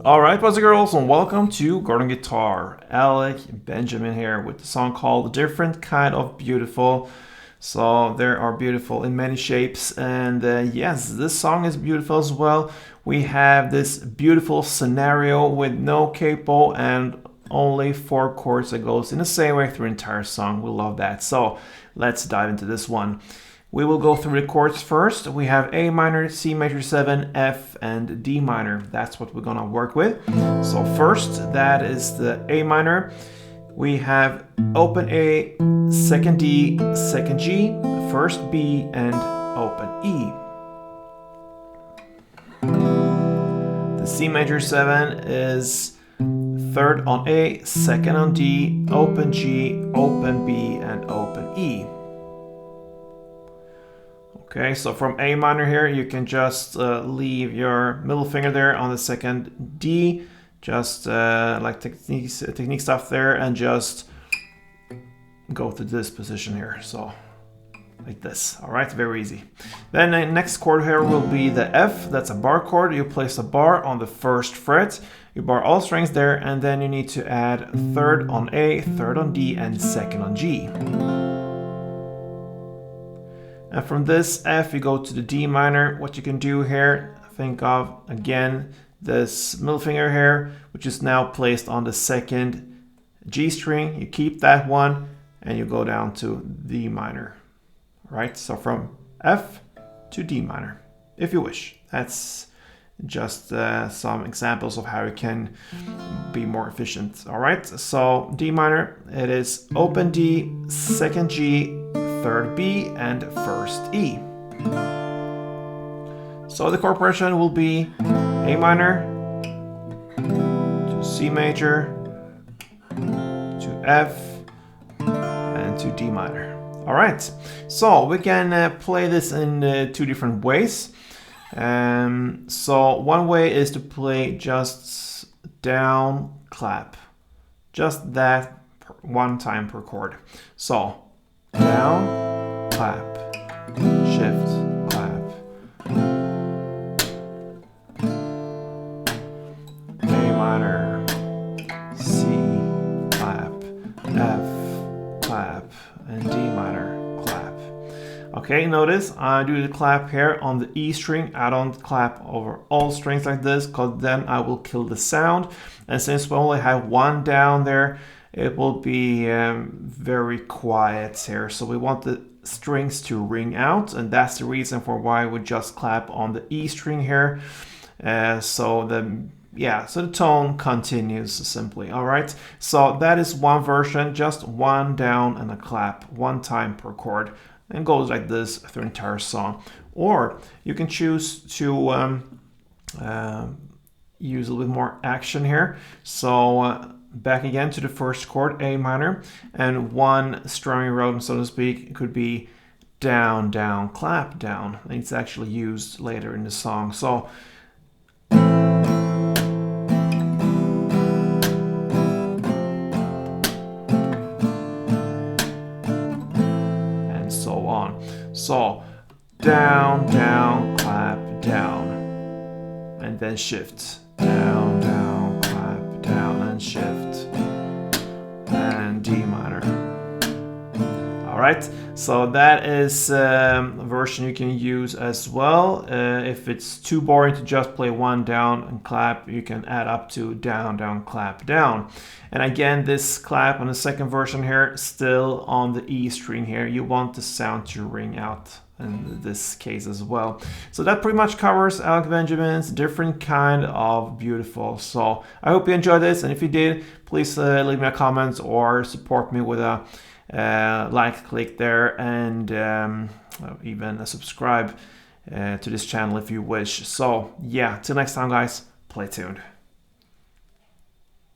Alright, boys and girls, and welcome to Garden Guitar. Alec Benjamin here with the song called Different Kind of Beautiful. So they are beautiful in many shapes, and yes, this song is beautiful as well. We have this beautiful scenario with no capo and only 4 chords that goes in the same way through the entire song. We love that. So let's dive into this one. We will go through the chords first. We have A minor, C major 7, F, and D minor. That's what we're gonna work with. So first, that is the A minor. We have open A, second D, second G, first B, and open E. The C major 7 is third on A, second on D, open G, open B, and open E. Okay, so from A minor here, you can just leave your middle finger there on the second D, just like technique stuff there, and just go to this position here. So like this, all right, very easy. Then the next chord here will be the F. That's a bar chord. You place a bar on the first fret. You bar all strings there, and then you need to add third on A, third on D, and second on G. And from this F, you go to the D minor. What you can do here, think of, again, this middle finger here, which is now placed on the second G string. You keep that one, and you go down to D minor. Right? So from F to D minor, if you wish. That's just some examples of how you can be more efficient. All right, so D minor, it is open D, second G, third B, and first E. So the chord progression will be A minor to C major to F and to D minor. All right, so we can play this in 2 different ways. So one way is to play just down clap, just that one time per chord. So down, clap, shift, clap. A minor, C, clap, F, clap, and D minor, clap. Okay, notice I do the clap here on the E string. I don't clap over all strings like this, because then I will kill the sound. And since we only have one down there, it will be very quiet here. So we want the strings to ring out, and that's the reason for why we just clap on the E string here. So the tone continues simply. All right, so that is one version, just one down and a clap, one time per chord, and goes like this through the entire song. Or you can choose to use a little bit more action here. So back again to the first chord, A minor, and one strumming road, so to speak, could be down, down, clap, down. And it's actually used later in the song. So and so on. So down, down, clap, down, and then shift. Down, down, clap, down, and shift, and D minor. All right, so that is a version you can use as well. If it's too boring to just play one down and clap, you can add up to down, down, clap, down. And again, this clap on the second version here, still on the E string here. You want the sound to ring out in this case as well. So that pretty much covers Alec Benjamin's Different Kind of Beautiful. So I hope you enjoyed this, and if you did, please leave me a comment or support me with a like, click there, and even subscribe to this channel if you wish. So yeah, till next time guys, play tuned.